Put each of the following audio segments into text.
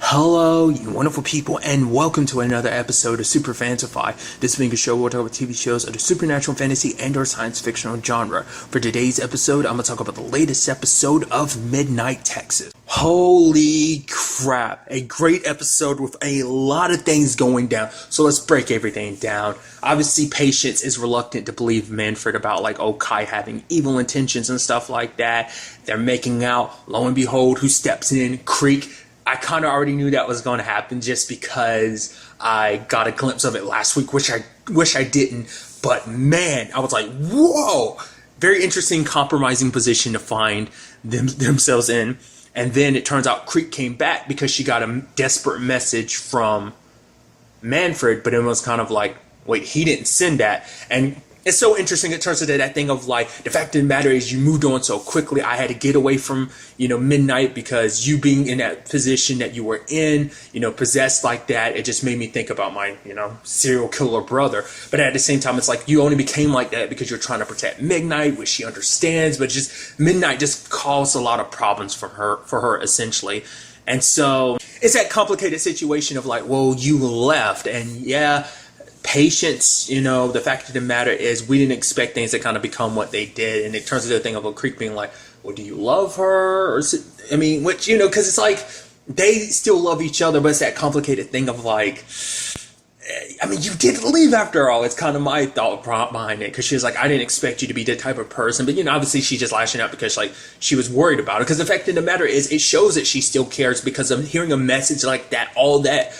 Hello, you wonderful people, and welcome to another episode of Super-Fanta-Fi. This being a show where we'll talk about TV shows of the supernatural, fantasy, and/or science fictional genre. For today's episode, I'm going to talk about the latest episode of Midnight Texas. Holy crap, a great episode with a lot of things going down. So let's break everything down. Obviously, Patience is reluctant to believe Manfred about Kai having evil intentions and stuff like that. They're making out. Lo and behold, who steps in? Creek. I kind of already knew that was going to happen just because I got a glimpse of it last week, which I wish I didn't. But man, I was like, whoa, very interesting compromising position to find themselves in. And then it turns out Creek came back because she got a desperate message from Manfred, but it was kind of like, wait, he didn't send that. And it's so interesting. It turns out that thing of the fact of the matter is you moved on so quickly. I had to get away from, Midnight because you being in that position that you were in, possessed like that. It just made me think about my, serial killer brother. But at the same time, it's like you only became like that because you're trying to protect Midnight, which she understands. But just Midnight just caused a lot of problems for her essentially. And so it's that complicated situation of well, you left, and yeah. Patience, the fact of the matter is we didn't expect things to kind of become what they did, and it turns into a thing of a Creek being like, well, do you love her? Or which, because it's like they still love each other, but it's that complicated thing of you did leave after all. It's kind of my thought behind it, because she was like, I didn't expect you to be that type of person, but obviously she's just lashing out because she was worried about it, because the fact of the matter is it shows that she still cares, because of hearing a message like that, all that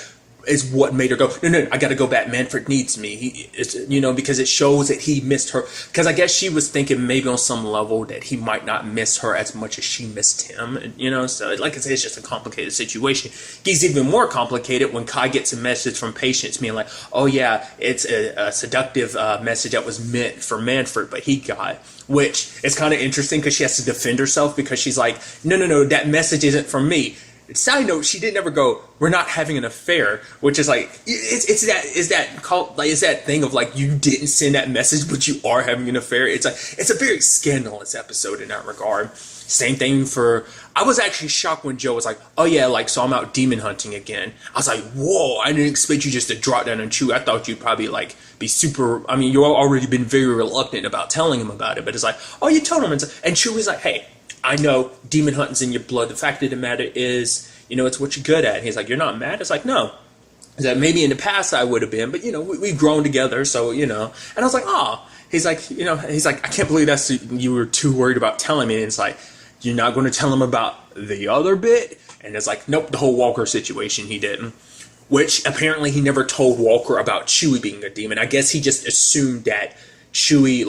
is what made her go, no, I gotta go back. Manfred needs me. Because it shows that he missed her. Because I guess she was thinking maybe on some level that he might not miss her as much as she missed him. So like I said, it's just a complicated situation. It gets even more complicated when Kai gets a message from Patience being like, oh yeah, it's a seductive message that was meant for Manfred, but he got. Which is kind of interesting because she has to defend herself, because she's like, no, that message isn't from me. Side note, she didn't ever go, we're not having an affair, which is it's that thing of you didn't send that message, but you are having an affair. It's a very scandalous episode in that regard. Same thing I was actually shocked when Joe was like, oh yeah, so I'm out demon hunting again. I was like, whoa, I didn't expect you just to drop down and chew. I thought you'd probably be super, you've already been very reluctant about telling him about it, but it's like, oh, you told him. And Chew was like, hey, I know demon hunting's in your blood. The fact of the matter is, it's what you're good at. And he's like, you're not mad? It's like, no. He's like, maybe in the past I would have been, but we've grown together, so And I was like, oh. He's like, I can't believe you were too worried about telling me. And it's like, you're not going to tell him about the other bit? And it's like, nope, the whole Walker situation he didn't. Which apparently he never told Walker about Chewie being a demon. I guess he just assumed that Chewie,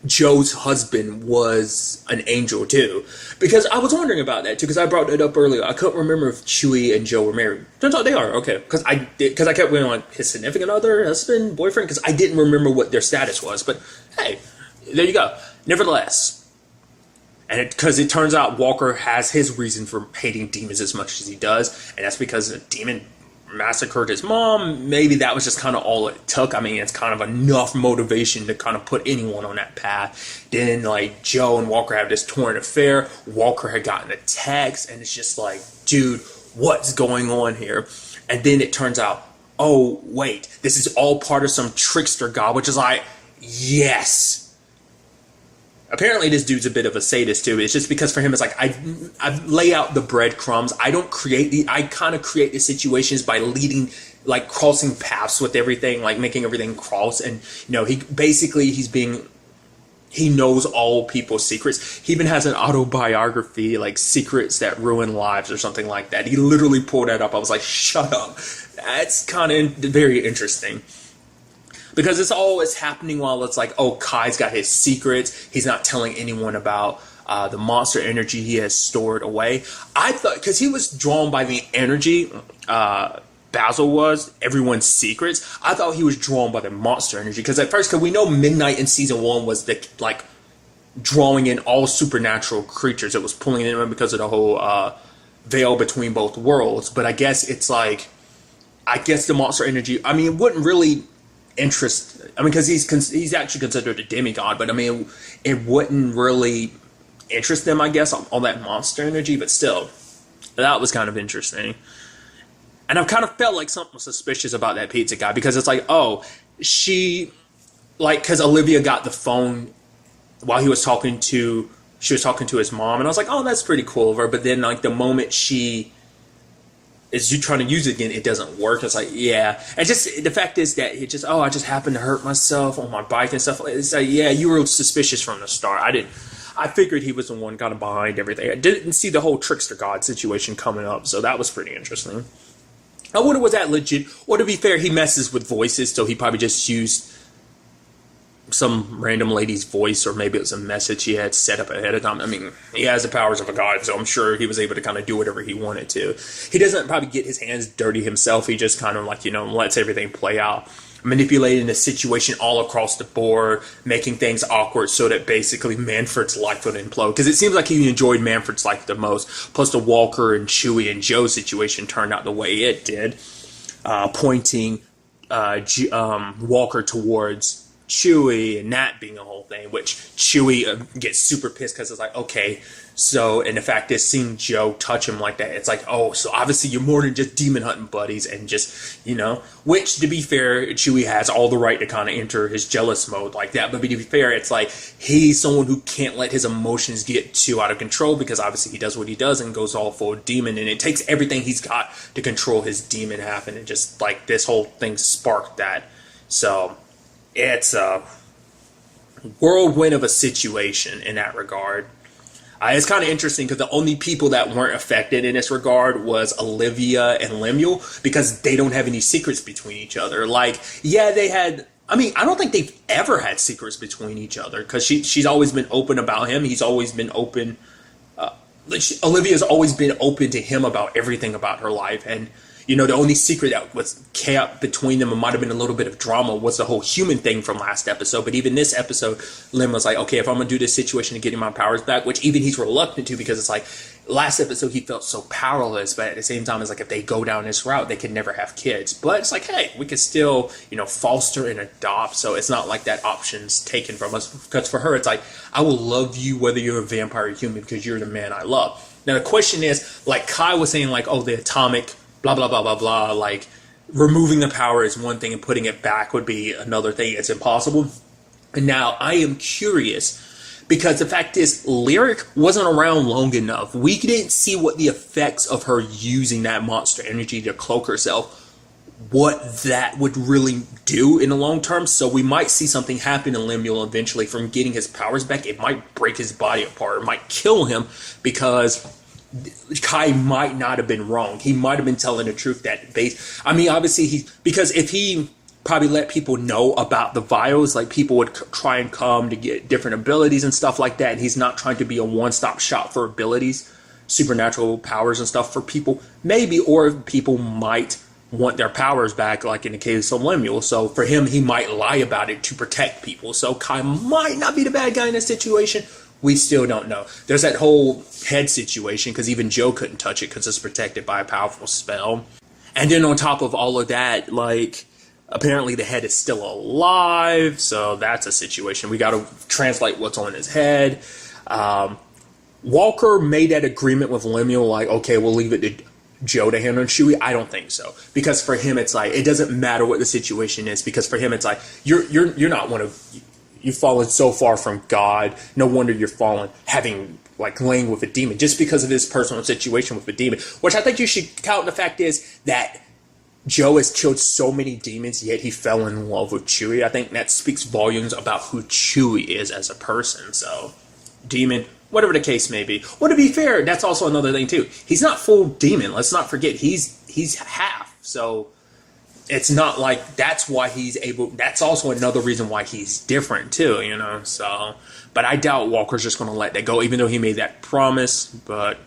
Joe's husband was an angel too, because I was wondering about that too, because I brought it up earlier. I couldn't remember if Chewie and Joe were married. Turns out they are. Okay, because I kept going his significant other, husband, boyfriend, because I didn't remember what their status was. But hey, there you go. Nevertheless, and because it turns out Walker has his reason for hating demons as much as he does, and that's because a demon massacred his mom. Maybe that was just kind of all it took. It's kind of enough motivation to kind of put anyone on that path. Then Joe and Walker have this torn affair. Walker had gotten a text, and it's just dude, what's going on here? And then it turns out, oh wait, this is all part of some trickster god, which is yes. Apparently this dude's a bit of a sadist too. It's just because for him it's I lay out the breadcrumbs. I kind of create the situations by leading, crossing paths with everything, making everything cross. And he knows all people's secrets. He even has an autobiography, Secrets That Ruin Lives or something like that. He literally pulled that up. I was like, shut up. That's kind of very interesting. Because it's always happening while it's oh, Kai's got his secrets. He's not telling anyone about the monster energy he has stored away. I thought, because he was drawn by the energy, Basil was, everyone's secrets. I thought he was drawn by the monster energy. Because at first, because we know Midnight in season 1 was the, drawing in all supernatural creatures. It was pulling them in because of the whole veil between both worlds. But I guess it's the monster energy, it wouldn't really interest, because he's actually considered a demigod, but it wouldn't really interest them, I guess, all that monster energy, but still, that was kind of interesting. And I've kind of felt like something was suspicious about that pizza guy, because it's like, oh, she, like, because Olivia got the phone while she was talking to his mom, and I was like, oh, that's pretty cool of her. But then, like, the moment she is you trying to use it again, it doesn't work. It's like, yeah. And just the fact is that it just, oh, I just happened to hurt myself on my bike and stuff. It's like, yeah, you were suspicious from the start. I figured he was the one kind of behind everything. I didn't see the whole trickster god situation coming up, so that was pretty interesting. I wonder, was that legit? Or to be fair, he messes with voices, so he probably just used some random lady's voice, or maybe it was a message he had set up ahead of time. I mean, he has the powers of a god, so I'm sure he was able to kind of do whatever he wanted to. He doesn't probably get his hands dirty himself. He just kind of, like, lets everything play out, manipulating the situation all across the board, making things awkward so that basically Manfred's life would implode. Because it seems like he enjoyed Manfred's life the most. Plus the Walker and Chewie and Joe situation turned out the way it did, pointing Walker towards Chewie, and that being a whole thing, which Chewie gets super pissed because it's like, okay, so, and the fact is, seeing Joe touch him like that, it's like, oh, so obviously you're more than just demon hunting buddies, and just, which, to be fair, Chewie has all the right to kind of enter his jealous mode like that. But to be fair, it's like, he's someone who can't let his emotions get too out of control, because obviously he does what he does and goes all full demon, and it takes everything he's got to control his demon half, and it just, like, this whole thing sparked that. So it's a whirlwind of a situation in that regard. It's kind of interesting because the only people that weren't affected in this regard was Olivia and Lemuel, because they don't have any secrets between each other. Like, yeah, they had, I mean, I don't think they've ever had secrets between each other, because she's always been open about him. He's always been open. Olivia's always been open to him about everything about her life. And the only secret that was kept between them, and might have been a little bit of drama, was the whole human thing from last episode. But even this episode, Lim was like, okay, if I'm going to do this situation to get my powers back, which even he's reluctant to, because it's like, last episode he felt so powerless, but at the same time, it's like, if they go down this route, they can never have kids. But it's like, hey, we could still, foster and adopt, so it's not like that option's taken from us. Because for her, it's like, I will love you whether you're a vampire or human, because you're the man I love. Now, the question is, like Kai was saying, like, oh, the atomic blah, blah, blah, blah, blah, like, removing the power is one thing and putting it back would be another thing. It's impossible. And now I am curious, because the fact is, Lyric wasn't around long enough. We didn't see what the effects of her using that monster energy to cloak herself, what that would really do in the long term. So we might see something happen to Lemuel eventually from getting his powers back. It might break his body apart. It might kill him, because Kai might not have been wrong. He might have been telling the truth that obviously because if he probably let people know about the vials, like, people would try and come to get different abilities and stuff like that. And he's not trying to be a one-stop shop for abilities, supernatural powers and stuff for people, maybe, or people might want their powers back, like in the case of Lemuel. So for him, he might lie about it to protect people. So Kai might not be the bad guy in this situation. We still don't know. There's that whole head situation, because even Joe couldn't touch it because it's protected by a powerful spell. And then on top of all of that, like, apparently the head is still alive, so that's a situation. We got to translate what's on his head. Walker made that agreement with Lemuel, like, okay, we'll leave it to Joe to handle Chewie. I don't think so, because for him it's like, it doesn't matter what the situation is, because for him it's like, you're not one of, you've fallen so far from God. No wonder you're fallen, having, like, laying with a demon, just because of his personal situation with a demon. Which I think you should count the fact is that Joe has killed so many demons, yet he fell in love with Chewie. I think that speaks volumes about who Chewie is as a person. So, demon, whatever the case may be. Well, to be fair, that's also another thing too. He's not full demon. Let's not forget, he's half. So it's not like that's why he's able. That's also another reason why he's different too, So, but I doubt Walker's just going to let that go, even though he made that promise. But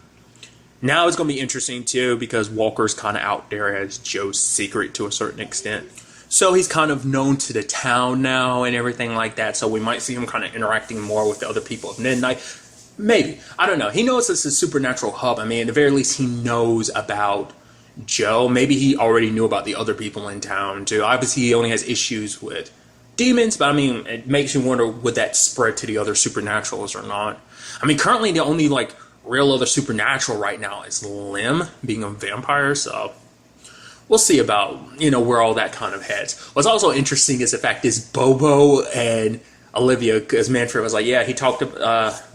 now it's going to be interesting too, because Walker's kind of out there as Joe's secret to a certain extent. So he's kind of known to the town now and everything like that. So we might see him kind of interacting more with the other people of Midnight. Maybe. I don't know. He knows it's a supernatural hub. I mean, at the very least, he knows about Joe. Maybe he already knew about the other people in town too. Obviously, he only has issues with demons, but I mean, it makes you wonder, would that spread to the other supernaturals or not? I mean, currently the only, like, real other supernatural right now is Lim being a vampire, so we'll see about, where all that kind of heads. What's also interesting is the fact is Bobo and Olivia, because Manfred was like, yeah,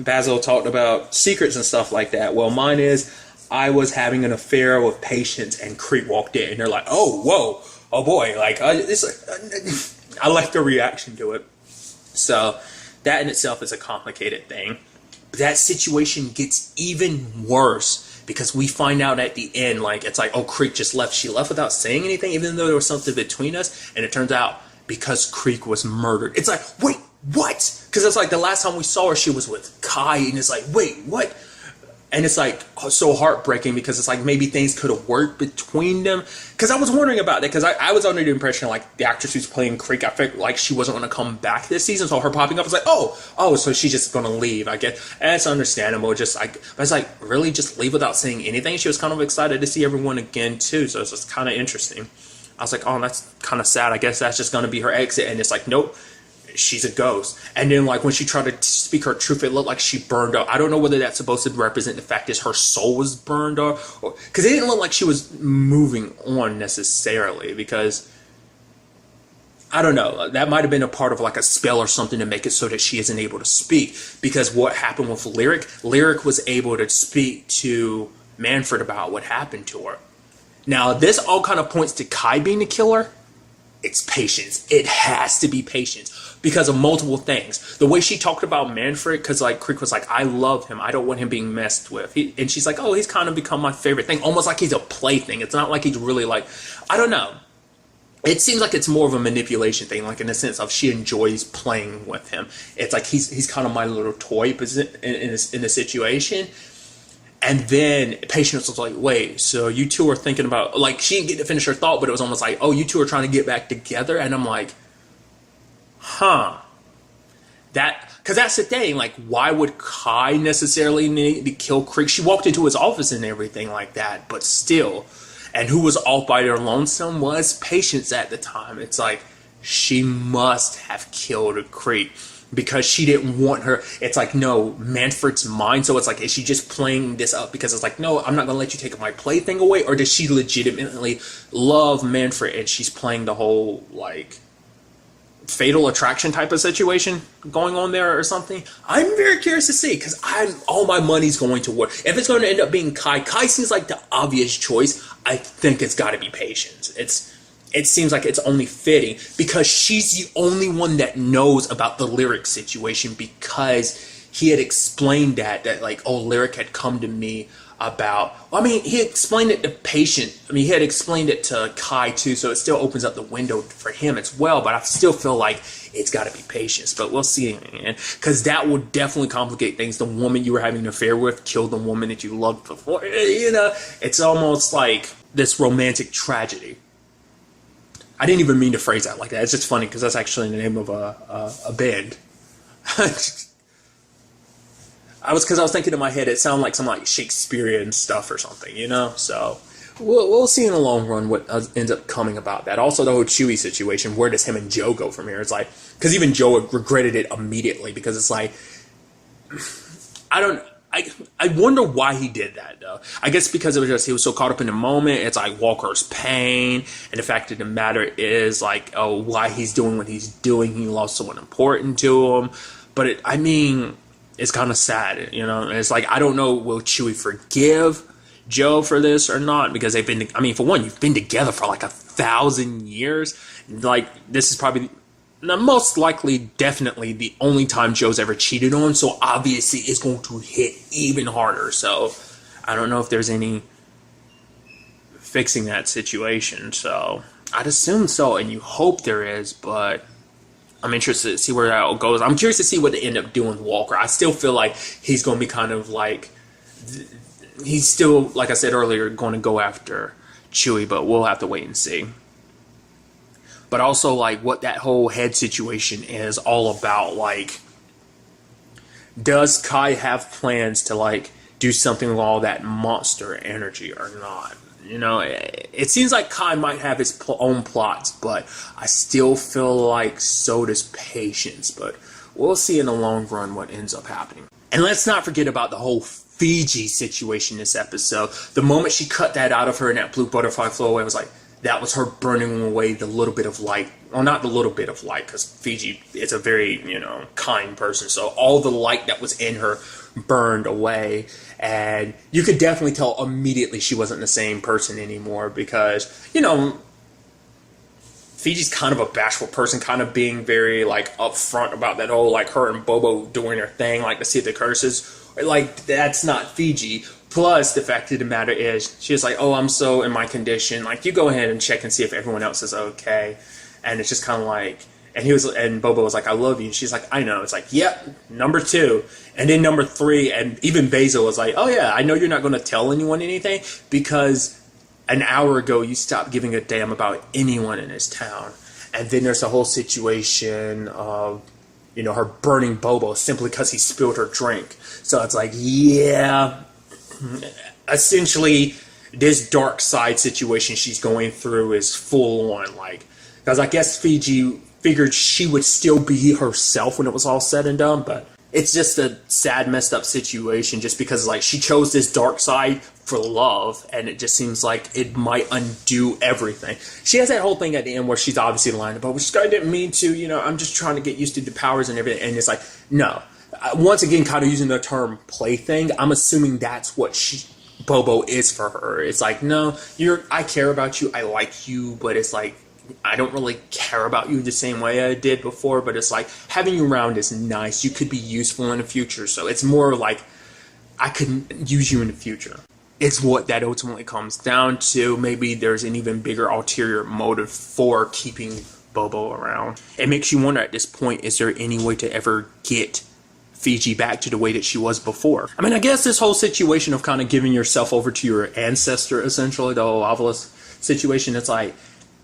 Basil talked about secrets and stuff like that. Well, mine is, I was having an affair with Patience and Creek walked in and they're like, oh, whoa, oh boy. Like, I like the reaction to it. So that in itself is a complicated thing. But that situation gets even worse because we find out at the end, like, it's like, oh, Creek just left. She left without saying anything, even though there was something between us. And it turns out because Creek was murdered. It's like, wait, what? Because it's like the last time we saw her, she was with Kai. And it's like, wait, what? And it's like so heartbreaking because it's like maybe things could have worked between them. Because I was wondering about that because I was under the impression like the actress who's playing Creek, I felt like she wasn't going to come back this season. So her popping up was like, oh, so she's just going to leave, I guess. And it's understandable. Just like, but it's like, really just leave without saying anything? She was kind of excited to see everyone again too. So it's just kind of interesting. I was like, oh, that's kind of sad. I guess that's just going to be her exit. And it's like, nope. She's a ghost. And then like when she tried to speak her truth, it looked like she burned up. I don't know whether that's supposed to represent the fact that her soul was burned up, or because it didn't look like she was moving on necessarily, because I don't know, that might have been a part of like a spell or something to make it so that she isn't able to speak. Because what happened with Lyric was able to speak to Manfred about what happened to her. Now this all kind of points to Kai being the killer. It's Patience. It has to be Patience because of multiple things. The way she talked about Manfred, because like Creek was like, I love him. I don't want him being messed with. And she's like, oh, he's kind of become my favorite thing. Almost like he's a plaything. It's not like he's really like, I don't know. It seems like it's more of a manipulation thing, like in the sense of she enjoys playing with him. It's like he's kind of my little toy in a situation. And then Patience was like, wait, so you two are thinking about, like, she didn't get to finish her thought, but it was almost like, oh, you two are trying to get back together. And I'm like, huh. Because that's the thing, like, why would Kai necessarily need to kill Creek? She walked into his office and everything like that, but still. And who was off by their lonesome was Patience at the time. It's like, she must have killed Creek. Because she didn't want her. It's like, no, Manfred's mine. So it's like, is she just playing this up? Because it's like, no, I'm not going to let you take my plaything away. Or does she legitimately love Manfred and she's playing the whole, like, fatal attraction type of situation going on there or something? I'm very curious to see because all my money's going to work. If it's going to end up being Kai seems like the obvious choice. I think it's got to be Patience. It seems like it's only fitting because she's the only one that knows about the Lyric situation because he had explained that like, oh, Lyric had come to me about, well, I mean, he explained it to Patient. I mean, he had explained it to Kai too, so it still opens up the window for him as well, but I still feel like it's got to be Patience, but we'll see, man, because that would definitely complicate things. The woman you were having an affair with killed the woman that you loved before, it's almost like this romantic tragedy. I didn't even mean to phrase that like that. It's just funny because that's actually the name of a band. I was thinking in my head it sounded like some like Shakespearean stuff or something, So we'll see in the long run what ends up coming about that. Also the whole Chewie situation. Where does him and Joe go from here? It's like, because even Joe regretted it immediately because it's like, I wonder why he did that, though. I guess because it was just he was so caught up in the moment. It's like Walker's pain, and the fact of the matter is, like, oh, why he's doing what he's doing. He lost someone important to him. But, it's kind of sad, And it's like, I don't know, will Chewie forgive Joe for this or not? Because they've been, for one, you've been together for like 1,000 years. Like, this is probably... Now, most likely, definitely, the only time Joe's ever cheated on, so obviously it's going to hit even harder. So, I don't know if there's any fixing that situation. So, I'd assume so, and you hope there is, but I'm interested to see where that goes. I'm curious to see what they end up doing with Walker. I still feel like he's going to be kind of like... He's still, like I said earlier, going to go after Chewie, but we'll have to wait and see. But also, like, what that whole head situation is all about, like, does Kai have plans to, like, do something with all that monster energy or not? It seems like Kai might have his own plots, but I still feel like so does Patience. But we'll see in the long run what ends up happening. And let's not forget about the whole Fiji situation this episode. The moment she cut that out of her and that blue butterfly flew away, I was like, that was her burning away the little bit of light. Well, not the little bit of light, because Fiji is a very, kind person. So all the light that was in her burned away. And you could definitely tell immediately she wasn't the same person anymore because, Fiji's kind of a bashful person, kind of being very, upfront about that whole, her and Bobo doing their thing, to see the curses. That's not Fiji. Plus, the fact of the matter is, she was like, oh, I'm so in my condition. You go ahead and check and see if everyone else is okay. And it's just kind of and Bobo was like, I love you. And she's like, I know. It's like, yep, number 2. And then number 3, and even Basil was like, oh yeah, I know you're not going to tell anyone anything because an hour ago you stopped giving a damn about anyone in this town. And then there's the whole situation of, her burning Bobo simply because he spilled her drink. So it's like, yeah, essentially this dark side situation she's going through is full on, because I guess Fiji figured she would still be herself when it was all said and done, but it's just a sad, messed up situation just because, she chose this dark side for love, and it just seems like it might undo everything. She has that whole thing at the end where she's obviously lying about, which I didn't mean to, I'm just trying to get used to the powers and everything, and it's like, no. Once again, kind of using the term plaything, I'm assuming that's what Bobo is for her. It's like, no, I care about you, I like you, but it's like, I don't really care about you the same way I did before, but it's like, having you around is nice. You could be useful in the future, so it's more like, I could use you in the future. It's what that ultimately comes down to. Maybe there's an even bigger ulterior motive for keeping Bobo around. It makes you wonder at this point, is there any way to ever get Fiji back to the way that she was before? I mean, I guess this whole situation of kind of giving yourself over to your ancestor, essentially, the whole Ovilus situation, it's like,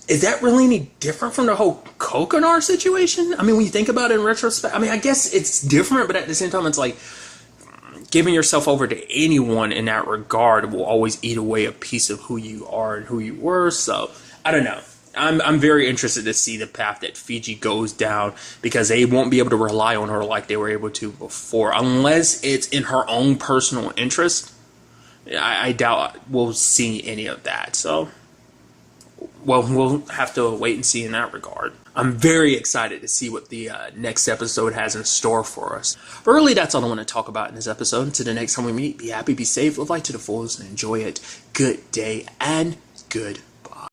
is that really any different from the whole Kokonar situation? I mean, when you think about it in retrospect, I mean, I guess it's different, but at the same time, it's like, giving yourself over to anyone in that regard will always eat away a piece of who you are and who you were. So, I don't know. I'm very interested to see the path that Fiji goes down, because they won't be able to rely on her like they were able to before, unless it's in her own personal interest. I doubt we'll see any of that. So, well, we'll have to wait and see in that regard. I'm very excited to see what the next episode has in store for us. But really, that's all I want to talk about in this episode. Until the next time we meet, be happy, be safe, live life to the fullest, and enjoy it. Good day and good